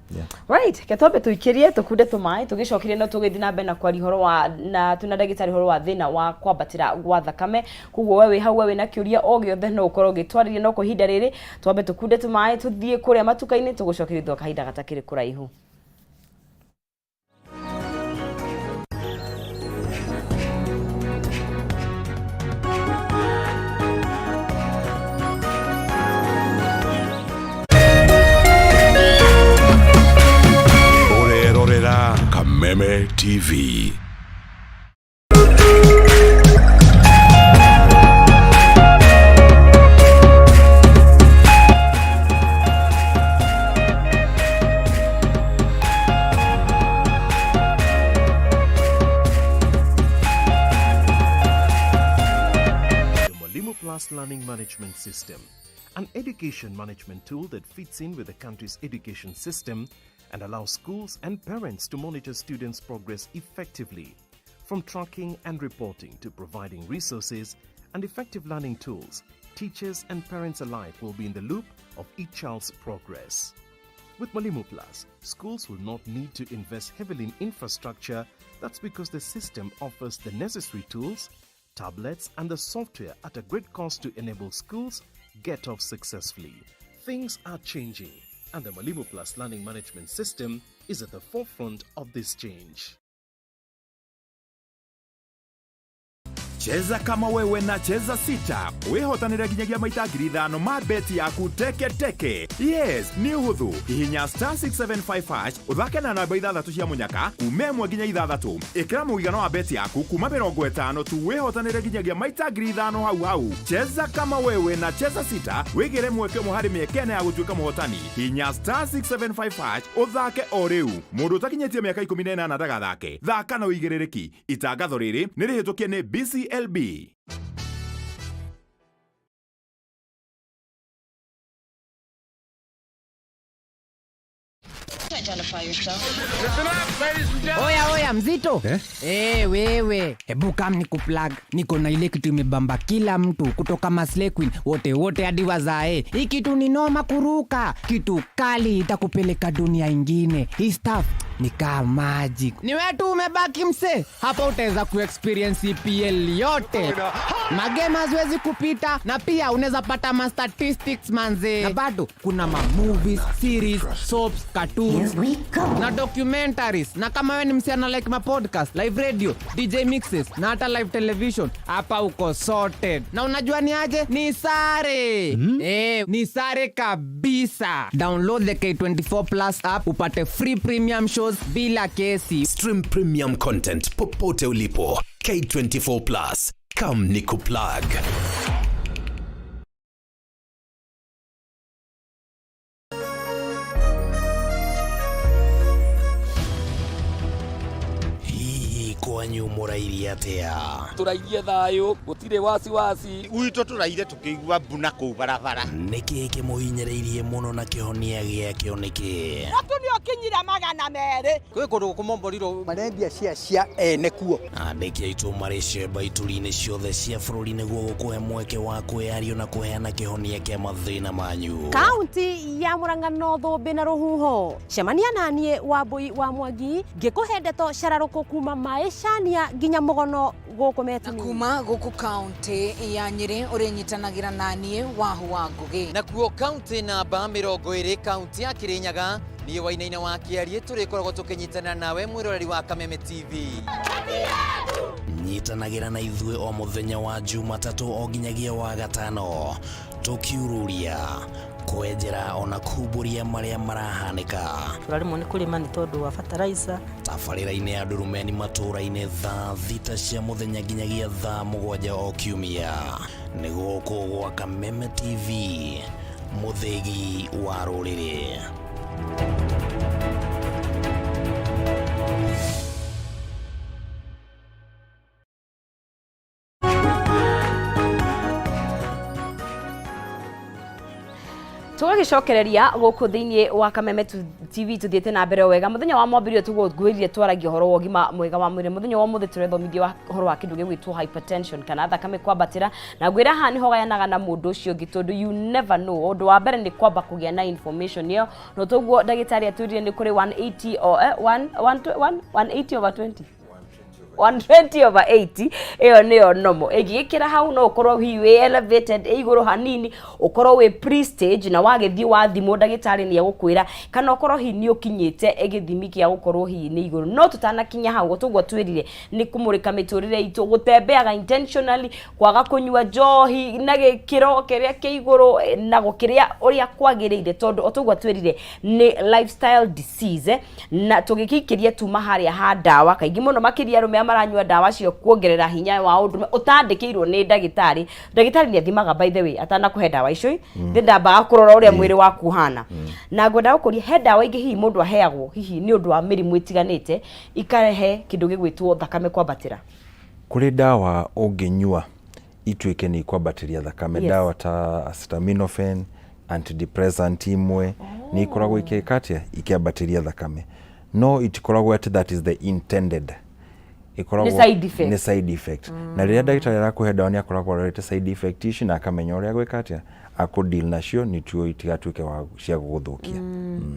Right, ketombe tuikirie tukunde tumai tugicokirie no tugithi na mbere na kwari horo wa na tuna ndagĩtarĩ horo wa thina wa kwambatĩra gwa thakame. Koguo wewe hau wewe na kiuria o giothe no ukorwo gitwarĩria no kuhinda rĩrĩ twambe tukunde tumai tuthie kuria matuka-inĩ tugucokirie thwa kahinda gatakĩrĩ kũraihu. Kameme TV. Learning Management System, an education management tool that fits in with the country's education system and allows schools and parents to monitor students' progress effectively. From tracking and reporting to providing resources and effective learning tools, teachers and parents alike will be in the loop of each child's progress. With Mwalimu Plus, schools will not need to invest heavily in infrastructure. That's because the system offers the necessary tools, tablets and the software at a great cost to enable schools get off successfully. Things are changing, and the Mwalimu Plus Learning Management System is at the forefront of this change. Cheza kama wewe na cheza sita. Wihotanira ginyagia maita ngiri 5 ma beti yaku teke. Yes, ni uhuthu. Hihinya *675# uthake na namba 6 cia munyaka kume 1 nginya 6. Ikira muigana wa beti yaku kuma 50 tu wihotanira ginyagia maita ngiri 5 hau. Cheza kama wewe na cheza sita. Wigire mweke muhari miekene ya gutuika muhotani. Hihinya *675# uthake o riu. Mundu utakinyetie miaka 18 ndagathake. Thaka na uigirereki. Itangatho riri ni rihitukie ni BCLB. Oya mzito wewe hebu kam nikuplug. Niko na ile kitu imebamba kila mtu kutoka Maslay Queen wote hadi wazae. Hii kitu ni noma kuruka, kitu kali itakupeleka dunia ingine. Hii stuff ni kama magic. Ni wetu umebaki mse, hapa utaweza kuexperience EPL yote. Magame haziwezi kupita, na pia unaweza pata ma statistics manze. Na bado kuna ma movies, series, soaps, cartoons na documentaries. Na kama wewe ni msichana like ma podcast, live radio, DJ mixes na hata live television, hapa uko sorted. Na unajua ni aje? Ni sare. Ni sare kabisa. Download the K24 Plus app upate free premium shows bila kesi. Stream premium content popote ulipo. K24 Plus. Come nikuplug. Kwanyu murairie atia? Turairie thayo, gutire wasi Uito turaire tukigua mbuna kuu barabara. Niki kimuhinyereirie muno na kihonia giakio niki? Atu nio kinyira 200. Kwi kundu kumomboriro marendia cia ene kuo. Andiki aitu marishe baituri-ini ciothe cia bururi niguo gukuhe mweke wa kwiario na kuheana kihonia kia mathina manyu. Kaunti ya Murang'a North bina ruhuho. Cemania nanie wa BOI wa Mwangi ngikuhe ndeto cararuku kuma mai icania nginya mugono guku metu kuma guku county ya Nyeri urenyitanagira nanie wahu wa ngugi na kuo county namba 20 county ya Kirinyaga niyo wainaina wa Kiarie turikoragwo tukinyitana nawe mwiroreri wa Kameme TV nyitanagira na ithue o muthenya wa Jumatatu o ginyagia wa gatano tukiururia kwenjera ona kuburia maria marahanika turarimwo ni kulima ni tondu wa fertilizer tabarira-ini ya ndurumeni matura-ini thaa thita cia muthenya ginyagia thaa 7 o kiumia ni guku gwa Kameme TV muthegi wa ruriri. Tugicokereria guku thiini wa Kameme TV tuthiete na mbere wega muthenya wa mwambirio tugwiririe twaragia horo wa ugima mwega wa mwiri muthenya wa muthe turethomithio horo wa kindu gigwitwo hypertension kana thakame kwambatira na gwira ha niho gayanaga na mundu ucio gitondu you never know undu wa mbere ni kwamba kugia na information yo no toguo ndagitari atwirire ni kuri 180 or 180 over 20 120 over 80 iyo niyo nomo igikira hau no ukorwo wi elevated iguru hanini ukorwo wi pre stage na wagithii wa thimo ndagitari ni agukwira kana ukorwo hi ni ukinyite igithimi kia gukorwo hi ni iguru no tutanakinya hau tugwo twirire ni kumurika miturire itu gutembeaga intentionally kwaga kunywa njohi na gikiro kiria ki iguru na gukiria uria kwagirire tondu tugwo twirire ni lifestyle disease na tugikikiria tuma haria ha dawa kaingi muno makiria rume maranyua dawa cio kuongerera hinya wa undume utandikirwo ni ndagitari ni athimaga by the way atana kuhe dawa icio ndamba kurora uria mwiri waku hana na ngwenda gukuria he dawa ingi hihi mundu aheagwo hihi ni undu wa mirimu itiganite ikarehe kindu gigwitwo thakame kwambatira kuri dawa unginyua itwike ni kwambatiria thakame dawa ta acetaminophen antidepressant imwe ni ikoragwo ikikatia ikiambatiria thakame no itikoragwo at that is the intended ni side effect na riria ndagitari arakuhe dawa ni akoragwo arorete side effect ici na akamenya uria gwikatia akudeal nacio ni tuo itigatuike wa cia guguthukia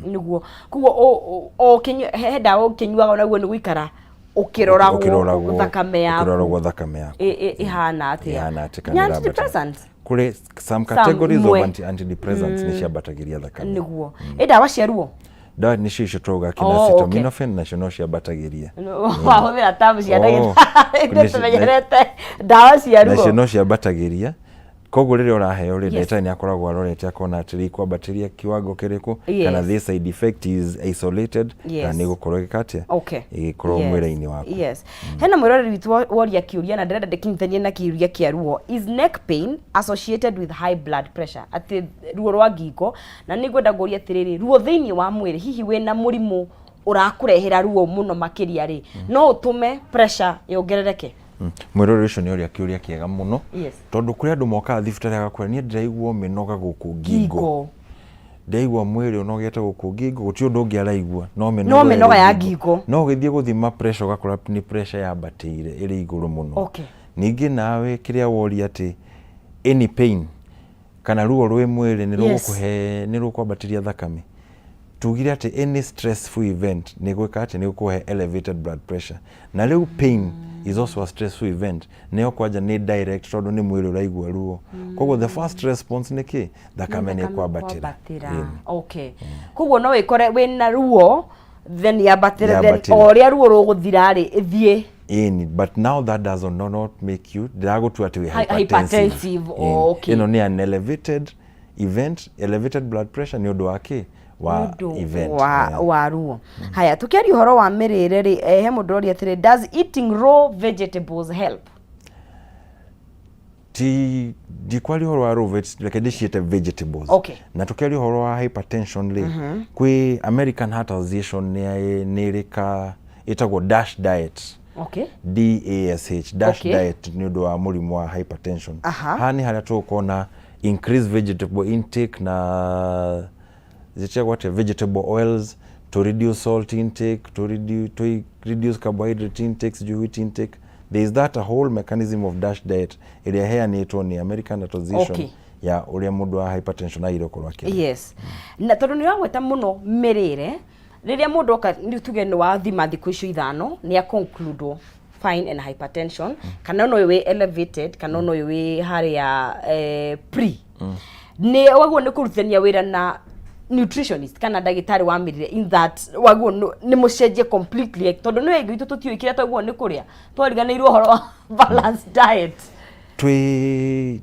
niguo kuo o he dawa ukinyuaga naguo ni guikara ukiroragwo thakame yaku ihana atia antidepressant kuri some categories of antidepressants ni ciambatagiria thakame niguo dawa cia ruo dawa ni cio twoga kina acetaminophen na cio ciambatagiria wahũthĩra tabu cia ndagĩtarĩ tumenyerete dawa cia ruo na cio no ciambatagiria koguo riria uraheo ri ndagĩtarĩ ni akoragwo arorete akona atiri kwambatiria kiwango kiriku kana this side effect is isolated na ni gukorwo gikatia igikorwo mwĩrĩ-inĩ waku hena mwĩroreri witũ woria kiuria na ndĩrenda ndĩkinyithanie na kiuria kia ruo is neck pain associated with high blood pressure ati ruo rwa ngingo na ni ngwenda nguria atiriri ruo thiini wa mwĩrĩ hihi wina mũrimũ urakurehera ruo muno makiria ri no utume pressure yongerereke mwiroreri ucio ni uria kiuria kiega muno tondu kuri andu moka thibitari agakwira ni ndiraigua minoga guku ngingo ndaigua mwiri unogete guku ngingo guti undu ungi araigua no minoga ya ngingo no githie guthima pressure ugakora ni pressure yambatire iri iguru muno ningi nawe kiria woria ati any pain kana ruo rwi mwiri ni rugukuhe ni rukwambatiria thakame tugire ati any stressful event ni gwika ati ni gukuhe elevated blood pressure na riu pain is also a stressful event neo kwaja ni direct tondu ni mwiri uraigua ruo koguo the first response ni ki thakame ni kwambatira koguo no wikore wina ruo then yabatire then oria ruo ruguthira ri ithie but now that does not make you drago ati we hypertensive ino ni an elevated event elevated blood pressure ni undu wake wa event wa ruo haya tukiaria horo wa mirire ri he mundu ori atire does eating raw vegetables help di kwali horo wa raw vegetables na tukiaria horo wa hypertension ri kwi American Heart Association ni rika itagwo DASH diet DASH diet ni undu wa murimu wa hypertension hani haria tukona increase vegetable intake na what vegetable oils to reduce salt intake to reduce carbohydrate intake wheat intake there is that a whole mechanism of DASH diet area here ni ni American Heart Association ya uria mundu wa hypertension aire korwa kile na tondu ni wagweta muno mirire riria mundu oka ni tuge ni wa thima thiku icio ithano ni a conclude fine and hypertension kana no we elevated kana no we hari ya pre ni waguo ni kuruthania wira na nutritionist kana ndagitari wa mirire in that waguo ni mucenjie completely tondu ni wengi itu tutio ikira taguo ni kuria twariganirwo horo wa balanced diet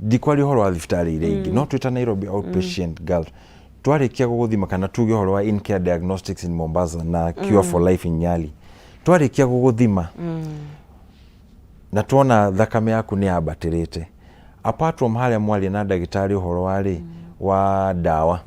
dikwari horo wa thibitari ire ingi no twita Nairobi outpatient girl twarikia guguthima kana tuge horo wa in care diagnostics in Mombasa na cure for life in Nyali twarikia guguthima na tuona thakame yaku ni abatirite apart from haria mwali na ndagitari horo wa dawa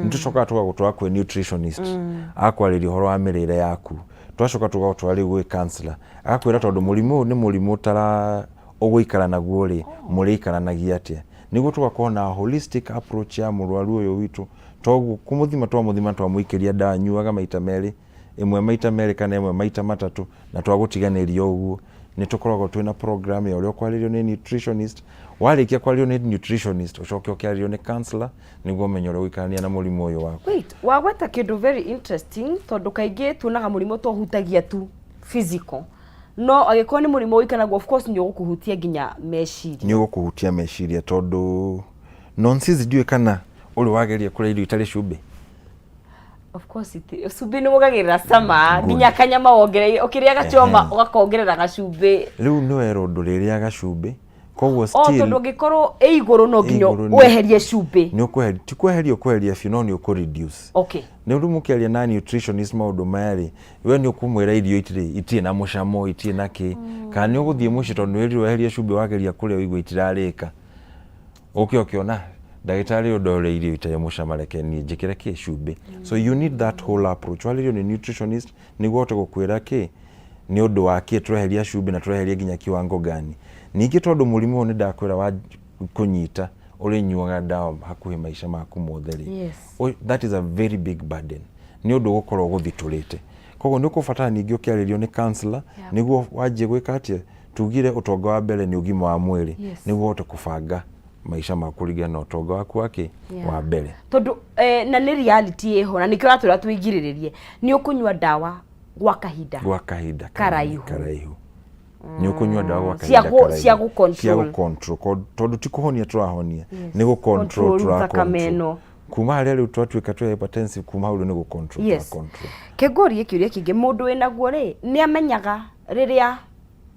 nitucoka tugagutwara kwe nutritionist akwariria horo wa mirire yaku twacoka tugagutwara gwe counselor akwira tondu murimu ni murimu tara uguikara naguo ri muriikaranagia atia niguo tugakorwo na holistic approach ya murwaru uyu witu togu kumuthima twamuikiria dawa nyuaga maita meri imwe maita meri kana imwe maita matatu na twagutiganiria uguo ni tukoragwo twina program ya uria kwaririo ni nutritionist warikia kwaririo ni nutritionist ucoke ukiario ni counselor niguo menyo uria uikarania na murimu uyu waku. Wait, wagweta kindu very interesting tondu kaingi tunaga murimu twahutagia tu physical no agikoni murimu uikanagwo of course ni ugukuhutia ginya meciria ni ugukuhutia meciria tondu nonsense diwe kana uri wageria kuri irio itari cumbi of course cumbi ni mugagirira sama ginya kanyama wongerera ukiria gachoma ugakongerera gacumbi riu ni wero nduriria gacumbi koguo still tondu ngikorwo iguru no ginyo weherie cumbi ni ukweheria ti kweheria biũ no ni uku reduce okay ni undu mukiaria na nutritionist maundu mari we ni ukumwira irio itie na mucamo itie na ki kana ni uguthie muci tondu ni weheria cumbi wageria kuria wigua itirarika ukiona ndagitari udore irio itaye mucamo reke ni njikire ki cumbi so you need that whole approach walirio ni nutritionist niguo tugukwira ki ni undu wa ki tweheria cumbi na tweheria ginya kiwango gani ningi tondu murimu ni ndakwira wa kunyita uri nyuaga dawa hakuhi maisha maku motheri yes. That is a very big burden ni undu gukorwo guthitulite koguo ni kubatara ningi ukiaririo ni counselor niguo wajie gwika atia tugire utonga wa mbere ni ugima wa mwiri niguo ute kubanga maisha maku ringana na utonga waku wake wa mbere tondu na ni reality eho na nikio atura twigiriririe ni ukunywa dawa gwa kahinda karaihu ni ukunywa dawa gwa kahinda cia gu control tondu ti kuhonia turahonia ni gu control Kameme kuma haria riu twatuika twa hypertensive kuma hau ni gu control kegorie kiuria kingi mundu winaguo ri ni amenyaga riria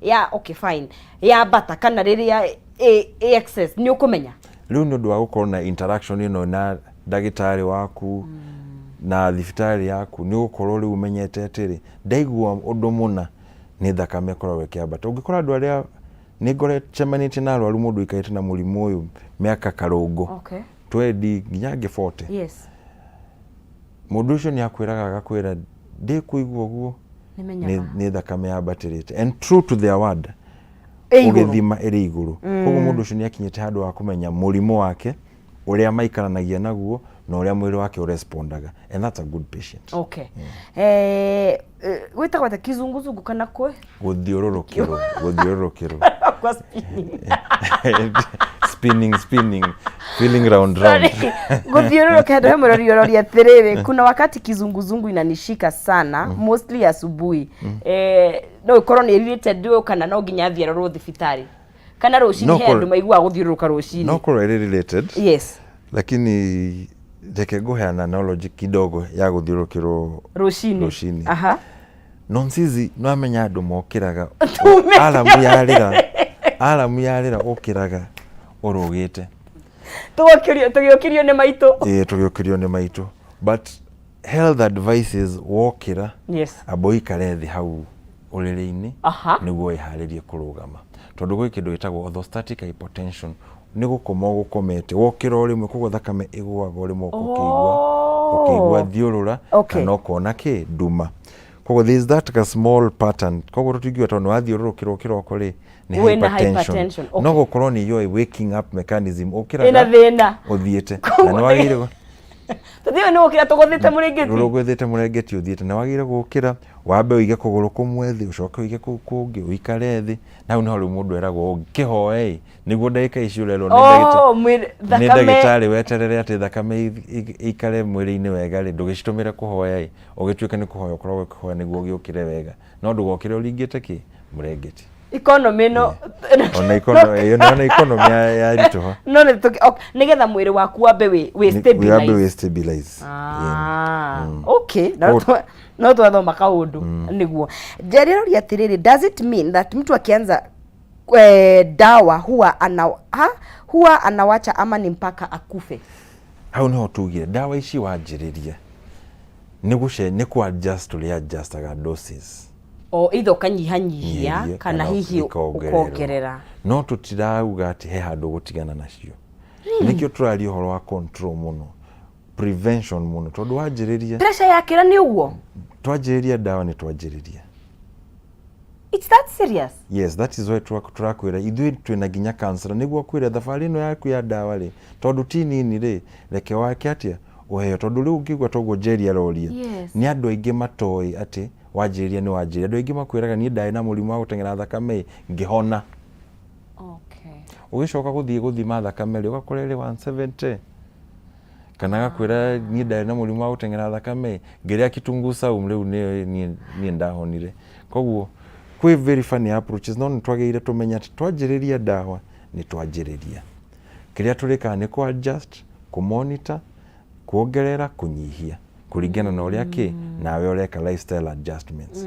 ya okay fine ya bata kana riria excess ni ukumenya riu ni undu wa gukorwo na interaction ino na ndagitari waku na thibitari yaku ni gukorwo riu umenyete atiri ndaigua undu muna ni thakame korwo kiambata ungikora andu aria ni ngore chemanite na arwaru mundu ikaite na murimu uyu miaka karungo 20 nginya 40 yes mundu ucio ni akwiraga agakwira ndi kuigua guo ni thakame yambatirite and true to their word ugithima iri iguru koguo mundu ucio ni akinyite handu wa kumenya murimu wake uria maikaranagia naguo na uria mwiri wake urespondaga and that's a good patient okay gwita gwata kizunguzungu kana kwe guthiururukiro kwa spinning feeling round guthiururuka ndio mrori atiriri kuna wakati kizunguzungu inanishika sana mostly asubuhi no ikorwo ni related kana no ginya thiaroro thibitari kana rucini he andu maigua guthiururuka rucini no korwo related yes lakini jeke guheana knowledge kidogo ya guthiurukiro rucini aha nonsizi no amenya andu mokiraga alamu yarira ukiraga urugite tugiukirio ni maitu tugiukirio ni maitu but health advices wokira aboi karethi hau uriri-ini niguo iharirie kurugama tondu gwi kindu gitagwo orthostatic hypotension ni gukoma gukomete wokira rimwe koguo thakame igwaga rimwe ukigua thiurura kana ukona ki nduma koguo there is that small pattern koguo tutigwa tondu wathiururukirwo kiroko ri ni hypertension no gukorwo ni your waking up mechanism ukiraga thina uthiete na ni wagire tuthio ni ukira tuguthite murengeti uthiete na wagire gukira wambe uige kuguru kumwe thi ucoke uige kungi uikare thi na u ni hori mundu eragwo kihoe niguo ndagika icio rero ni ndagitari weterere ati thakame ikare mwiri-ini wega ri ndugicitumire kuhoya ugituika ni kuhoya ukorwo kuhoya niguo giukire wega no ndugokire uringite ki murengeti economy no ona economy ya rito no nigetha mwiri waku wambe we stabilize okay no twathoma kaundu niguo njeriroria atiriri, does it mean that mtu akianza dawa huwa anawacha ama ni mpaka akufe? Hau niho tugire dawa ici wanjiriria ni ku adjust uri adjustaga doses either ukanyihanyihia kana hihi ukongerera, no tutirauga ati he handu gutigana nacio. Nikio turari uhoro wa control muno, prevention muno, tondu wanjiriria pressure yakira ni uguo twanjiriria dawa ni twanjiriria. It's that serious? Yes, that is why turakwira ithui twina ginya cancer niguo kwira thabari no yaku ya dawa ri tondu ti nini ri reke wake atia uheyo tondu riu ngigwa toguo njeri aroria ni andu aingi matoi ati wanjiriria ni wanjiriria, andu aingi makwiraga ni ndai na murimu wa gutengera thakame ngihona. Okay. Ugicoka guthima thakame ri ugakora ri 170 kana gakwira ni ndai na murimu wa gutengera thakame ngiria kitungu saumu riu ni ndahonire. Koguo kwi very funny approaches no nitwageire tumenya ati twanjiriria dawa ni twanjiriria kiria turika ni ku adjust, ku monitor, kuongerera, kunyihia kuringana na uria ki nawe ureka lifestyle adjustments.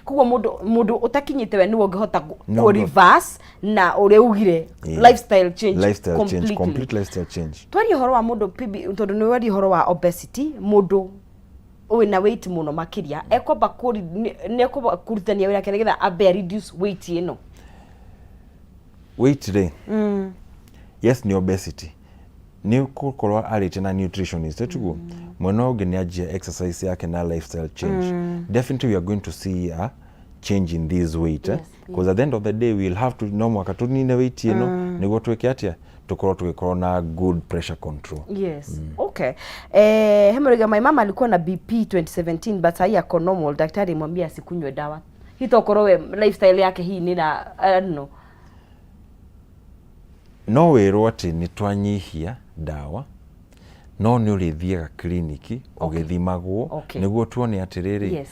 Kugo mundu utakinyite we niwo ngihota ku reverse na uria ugire lifestyle change, complete lifestyle change. Twari horo wa mundu pibi tondu ni wari horo wa obesity, mundu wina weight muno makiria ekomba kurutania wira kenegetha abe reduce weight ino. Weight re yes ni obesity ni kukorwa arite na nutritionist etugo mwana ungi ni ajia exercise yake na lifestyle change. Definitely we are going to see a change in this weight because at the end of the day we will have to know mwaka tunine weight ino niguo tweke atia tukorwo na good pressure control. Yes. Okay. Hemoriga my mama alikuwa na BP 2017 but hai yako normal, daktari mwambia asikunywe dawa. Hitokorwo we lifestyle yake hii ni na no. No wero ati ni twanyihia dawa no ni urithiaga kliniki ugithimagwo niguo tuone atiriri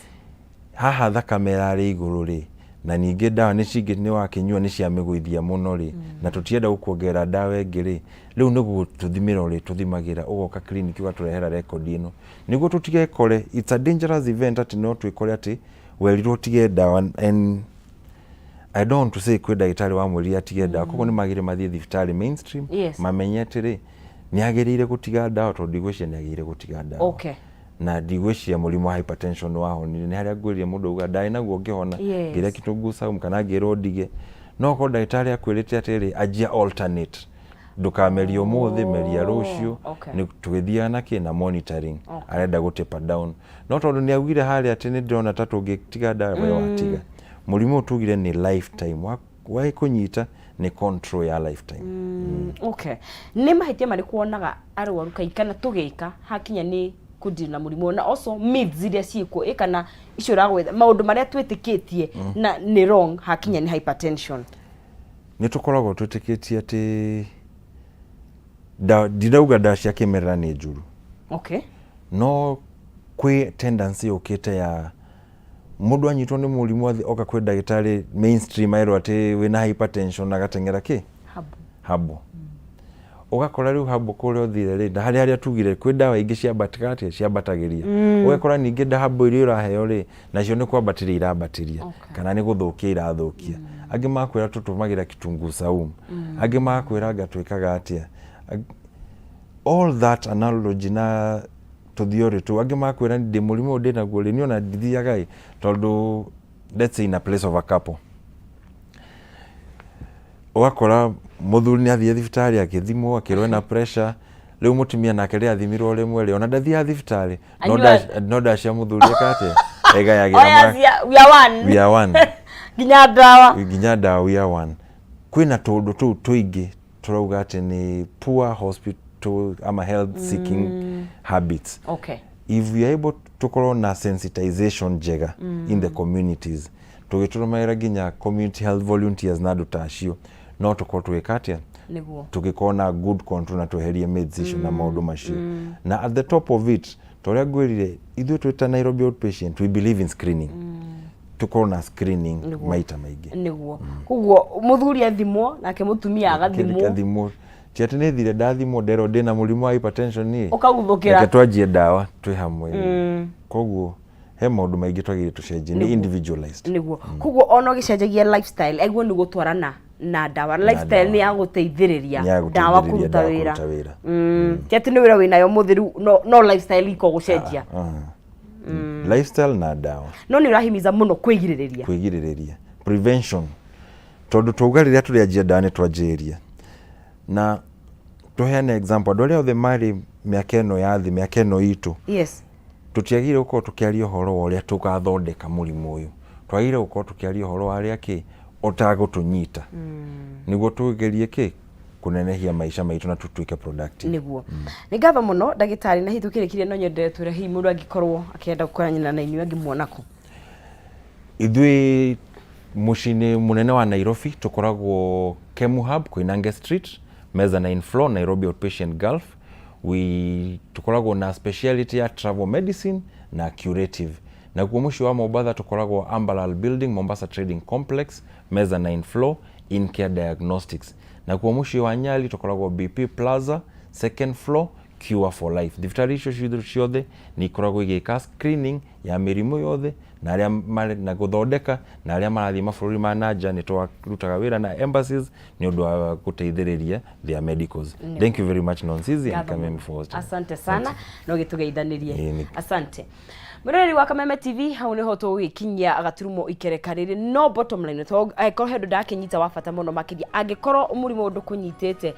haha thakame yari iguru ri na ninge dawa ni cingi ni wakinyua ni cia miguithia muno ri na tutienda gukuongera dawa ingi ri riu niguo tuthimira ri tuthimagira ugoka kliniki ugaturehera record ino niguo tutigekore it's a dangerous event ati no twikore ati werirwo tige dawa. And I don't want to say kwe dagitari wa mwiri atige dawa kuko ni magire mathie thibitari mainstream mamenye atiri ni agirire gutiga dawa tondu igwiciria ni agirire gutiga dawa. Okay. Na ndigwiciria murimu wa hypertension wahonire ni haria ngwirie mundu uga ndai naguo ngihona ngiria kitungu saumu kana ngirwo ndige no ko dagitari akwirite atiri ajia alternate ndukameria umuthi meria rucio ni tugithia na ki na monitoring arenda gutepa down no tondu ni augire haria ati ni ndona tatu ngitiga dawa we watiga murimu tugire ni lifetime wa kunyita ni control ya lifetime. Okay. Ni mahitia mari kuonaga arwaru kana tugika hakinya ni kudira na murimu na also myths iria ciiko ikana icio ragwetha maundu maria twitikitie na ni wrong hakinya ni hypertension. Ni tukoragwo twitikitie ati dirauga dawa cia kimerera ni njuru. Okay. No kwi tendency ukite ya mundu anyitwo ni murimu oka kwi dagitari mainstream airo ati wina hypertension agatengera ki habo ugakora riu habo kuri othire ri nda haria tugire kwi dawa ingi cia batikati cia batagiria ugakora ningi nda habo irio uraheo ri nacio ni kwambatiria irambatiria kana ni guthukia irathukia angi makwira tutumagira kitungu saumu angi makwira gatwikaga atia all that analogy na tuthiore tu angi makwira ndi murimu ndi naguo ri ni ona ndithiaga tondu let's say in a place of a couple ugakora muthuri ni athie thibitari akithimwo akirwe na pressure riu mutumia nake ri athimirwo rimwe ri ona ndathia thibitari no dacia muthuri akate ega yagira we are one ginya dawa we are one kwina tundu tu tuingi turauga ati ni poor hospital ama health seeking habits. Okay. If we are able to korwo na sensitization jega in the communities tugiturumira ginya community health volunteers na dutacio no tukorwo twikatia tugikorwo na good control na tweherie myths icio na maundu macio na at the top of it toria ngwirire ithuĩ twita Nairobi outpatient we believe in screening tukorwo na screening maita maingĩ niguo koguo muthuri athimwo nake mutumia agathimwo ti atĩ nĩ thire ndathimwo ndero ndĩna mũrimũ wa hypertension ni ukaguthũkĩra reke twanjie ndawa twĩ hamwe koguo he maũndũ maingĩ twagĩrĩire tũcenjie ni individualized niguo koguo ona ũgĩcenjagia lifestyle eguo nĩ gũtwarana na ndawa lifestyle ni ya gũteithĩrĩria ndawa kũruta wĩra ti atĩ nĩ wĩra wĩnayo mũthiru no lifestyle iko gũcenjia lifestyle na ndawa no nĩ ũrahimiza mũno kwĩgirĩrĩria prevention tondũ twauga rĩrĩa tũrĩanjia ndawa nĩ twanjĩrĩria na tuheane example andũ arĩa othe marĩ mĩaka ĩno ya thĩ mĩaka ĩno itũ tũtiagĩrĩire gũkorwo tũkĩaria ũhoro wa ũrĩa tũgathondeka mũrimũ ũyũ twagĩrĩire gũkorwo tũkĩaria ũhoro wa arĩa ũtagũtũnyita nĩguo tũgerie kũnenehia maica maitũ na tũtuĩke productive niguo nĩ ngatho mũno ndagĩtarĩ na hitũkĩrĩkirie no nyendere twĩre hihi mũndũ angĩkorwo akĩenda gũkorana na inyuĩ angĩmuonako ithuĩ mũciĩ-inĩ mũnene wa Nairobi tũkoragwo Kemu Hub Koinange Street mezzanine floor Nairobi Outpatient Gulf tukoragwo na speciality ya travel medicine na curative na kwa mũciĩ wa Mombasa tukoragwo Ambalal Building Mombasa Trading Complex mezzanine floor in care diagnostics na kwa mũciĩ wa Nyali tukoragwo BP Plaza second floor Cure for Life thibitarĩ icio ciothe nĩ ikoragwo igĩka screening ya mĩrimũ yothe na arĩa marĩ na gũthondeka na arĩa marathiĩ mabũrũri ma nanja nĩ twarutaga wĩra na embassies nĩ ũndũ wa gũteithĩrĩria their medicals. Thank you very much Nonsizi and Kameme for hosting. Asante sana no gĩtũgeithanĩrie asante Mwiri wa Kameme TV hau niho tũgĩkinyia agaturumo ikereka rĩrĩ no bottom line to akorwo hĩndũ ndakinyita wa bata mũno makĩria angĩkorwo mũrimũ ũndũ kũnyitĩte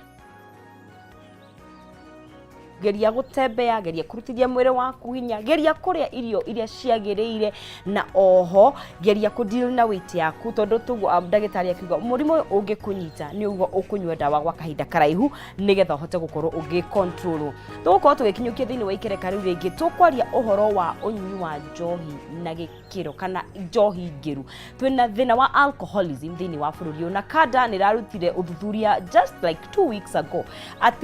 geria gutembea geria kurutithia mwiri waku hinya geria kuria irio iria ciagĩrĩire na oho geria ku deal na weight yaku tondu tugu ndagĩtarĩ akiuga mũrimũ ũngĩkũnyita nĩ ugo ũkũnyua ndawa gwa kahinda karaihu nigetha ũhote gũkorwo ũgĩcontrol tũgũkorwo tũgĩkinyũkia thĩinĩ wa ikereka rĩu rĩngĩ tũkwaria ũhoro wa ũnyui wa njohi na gĩkĩro kana njohi ngĩru twĩna thĩna wa alcoholism thĩinĩ wa bũrũri ũyũ na kada nĩ rarutire ũthuthuria just like 2 weeks ago